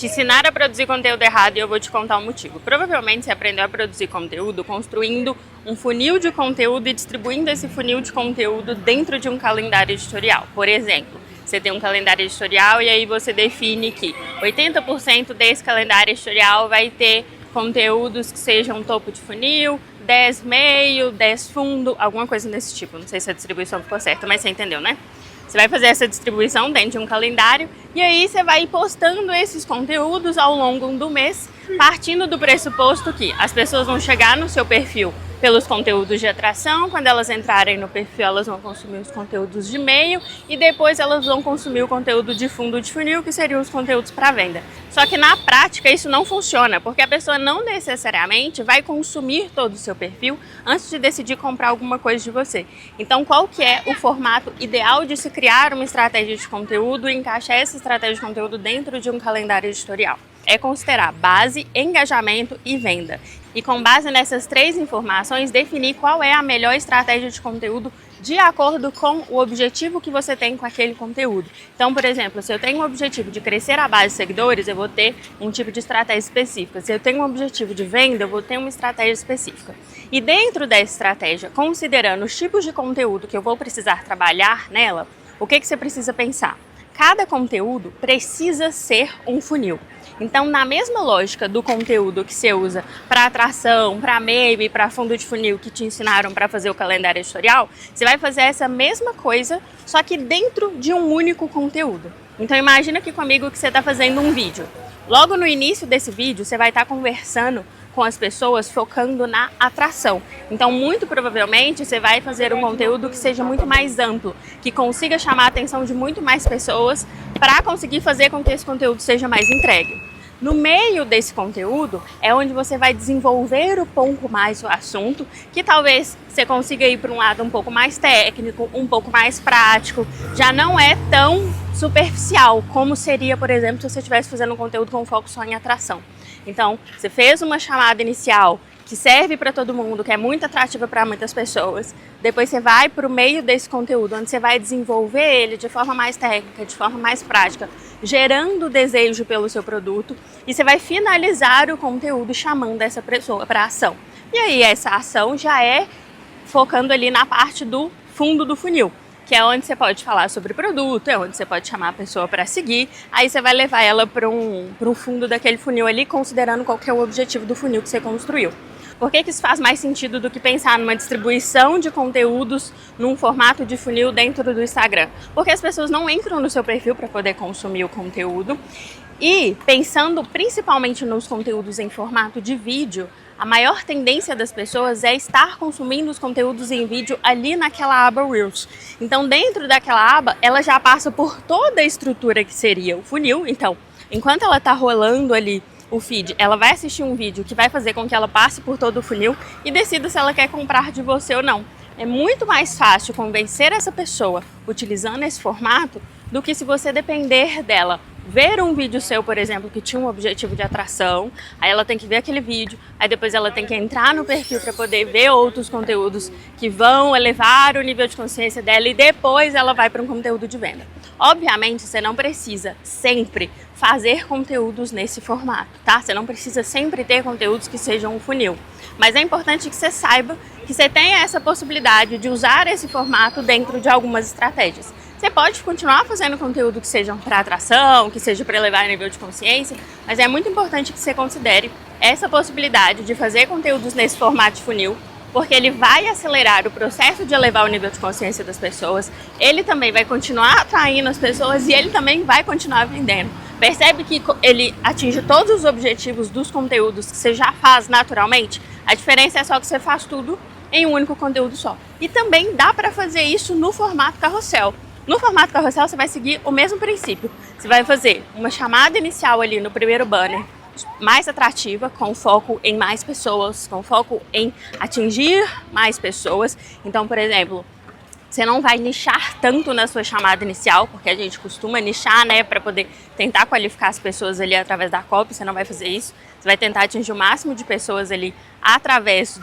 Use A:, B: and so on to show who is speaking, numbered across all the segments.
A: te ensinar a produzir conteúdo errado e eu vou te contar o motivo. Provavelmente você aprendeu a produzir conteúdo construindo um funil de conteúdo e distribuindo esse funil de conteúdo dentro de um calendário editorial. Por exemplo, você tem um calendário editorial e aí você define que 80% desse calendário editorial vai ter conteúdos que sejam topo de funil, 10 meio, 10 fundo, alguma coisa desse tipo. Não sei se a distribuição ficou certa, mas você entendeu, né? Você vai fazer essa distribuição dentro de um calendário e aí você vai postando esses conteúdos ao longo do mês, partindo do pressuposto que as pessoas vão chegar no seu perfil pelos conteúdos de atração, quando elas entrarem no perfil elas vão consumir os conteúdos de meio e depois elas vão consumir o conteúdo de fundo de funil, que seriam os conteúdos para venda. Só que na prática isso não funciona, porque a pessoa não necessariamente vai consumir todo o seu perfil antes de decidir comprar alguma coisa de você. Então qual que é o formato ideal de se criar uma estratégia de conteúdo e encaixar essa estratégia de conteúdo dentro de um calendário editorial? É considerar base, engajamento e venda. E com base nessas três informações, definir qual é a melhor estratégia de conteúdo de acordo com o objetivo que você tem com aquele conteúdo. Então, por exemplo, se eu tenho o objetivo de crescer a base de seguidores, eu vou ter um tipo de estratégia específica. Se eu tenho um objetivo de venda, eu vou ter uma estratégia específica. E dentro dessa estratégia, considerando os tipos de conteúdo que eu vou precisar trabalhar nela, o que você precisa pensar? Cada conteúdo precisa ser um funil. Então, na mesma lógica do conteúdo que você usa para atração, para meio e para fundo de funil que te ensinaram para fazer o calendário editorial, você vai fazer essa mesma coisa, só que dentro de um único conteúdo. Então, imagina aqui comigo que você está fazendo um vídeo. Logo no início desse vídeo, você vai estar conversando com as pessoas focando na atração. Então, muito provavelmente, você vai fazer um conteúdo que seja muito mais amplo, que consiga chamar a atenção de muito mais pessoas para conseguir fazer com que esse conteúdo seja mais entregue. No meio desse conteúdo é onde você vai desenvolver um pouco mais o assunto, que talvez você consiga ir para um lado um pouco mais técnico, um pouco mais prático, já não é tão superficial como seria, por exemplo, se você estivesse fazendo um conteúdo com foco só em atração. Então, você fez uma chamada inicial que serve para todo mundo, que é muito atrativa para muitas pessoas. Depois você vai para o meio desse conteúdo, onde você vai desenvolver ele de forma mais técnica, de forma mais prática, gerando desejo pelo seu produto. E você vai finalizar o conteúdo chamando essa pessoa para ação. E aí essa ação já é focando ali na parte do fundo do funil, que é onde você pode falar sobre o produto, é onde você pode chamar a pessoa para seguir, aí você vai levar ela para um fundo daquele funil ali, considerando qual que é o objetivo do funil que você construiu. Por que isso faz mais sentido do que pensar numa distribuição de conteúdos num formato de funil dentro do Instagram? Porque as pessoas não entram no seu perfil para poder consumir o conteúdo e pensando principalmente nos conteúdos em formato de vídeo, a maior tendência das pessoas é estar consumindo os conteúdos em vídeo ali naquela aba Reels. Então, dentro daquela aba, ela já passa por toda a estrutura que seria o funil. Então, enquanto ela está rolando ali o feed, ela vai assistir um vídeo que vai fazer com que ela passe por todo o funil e decida se ela quer comprar de você ou não. É muito mais fácil convencer essa pessoa utilizando esse formato do que se você depender dela ver um vídeo seu, por exemplo, que tinha um objetivo de atração, aí ela tem que ver aquele vídeo, aí depois ela tem que entrar no perfil para poder ver outros conteúdos que vão elevar o nível de consciência dela e depois ela vai para um conteúdo de venda. Obviamente, você não precisa sempre fazer conteúdos nesse formato, tá? Você não precisa sempre ter conteúdos que sejam um funil, mas é importante que você saiba que você tenha essa possibilidade de usar esse formato dentro de algumas estratégias. Você pode continuar fazendo conteúdo que seja para atração, que seja para elevar o nível de consciência, mas é muito importante que você considere essa possibilidade de fazer conteúdos nesse formato de funil, porque ele vai acelerar o processo de elevar o nível de consciência das pessoas, ele também vai continuar atraindo as pessoas e ele também vai continuar vendendo. Percebe que ele atinge todos os objetivos dos conteúdos que você já faz naturalmente? A diferença é só que você faz tudo em um único conteúdo só. E também dá para fazer isso no formato carrossel. No formato carrossel você vai seguir o mesmo princípio. Você vai fazer uma chamada inicial ali no primeiro banner, mais atrativa, com foco em mais pessoas, com foco em atingir mais pessoas. Então, por exemplo, você não vai nichar tanto na sua chamada inicial, porque a gente costuma nichar, né, para poder tentar qualificar as pessoas ali através da copy. Você não vai fazer isso. Você vai tentar atingir o máximo de pessoas ali através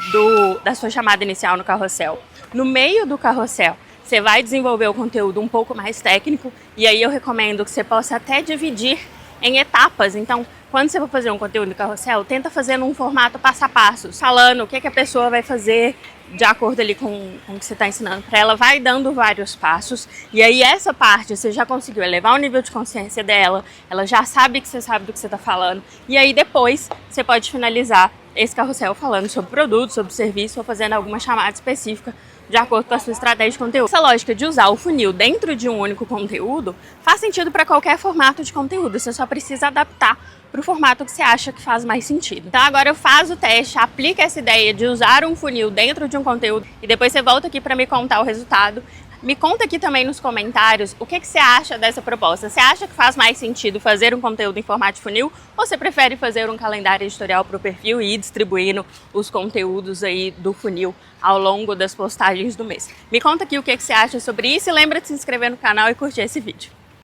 A: da sua chamada inicial no carrossel. No meio do carrossel, você vai desenvolver o conteúdo um pouco mais técnico e aí eu recomendo que você possa até dividir em etapas. Então, quando você for fazer um conteúdo de carrossel, tenta fazer num formato passo a passo, falando o que a pessoa vai fazer de acordo ali com o que você está ensinando para ela, vai dando vários passos, e aí essa parte você já conseguiu elevar o nível de consciência dela, ela já sabe que você sabe do que você está falando, e aí depois você pode finalizar esse carrossel falando sobre produto, sobre serviço, ou fazendo alguma chamada específica de acordo com a sua estratégia de conteúdo. Essa lógica de usar o funil dentro de um único conteúdo faz sentido para qualquer formato de conteúdo, você só precisa adaptar para o formato que você acha que faz mais sentido. Então agora faz o teste, aplica essa ideia de usar um funil dentro de um conteúdo e depois você volta aqui para me contar o resultado. Me conta aqui também nos comentários o que você acha dessa proposta. Você acha que faz mais sentido fazer um conteúdo em formato de funil ou você prefere fazer um calendário editorial para o perfil e ir distribuindo os conteúdos aí do funil ao longo das postagens do mês? Me conta aqui o que você acha sobre isso e lembra de se inscrever no canal e curtir esse vídeo.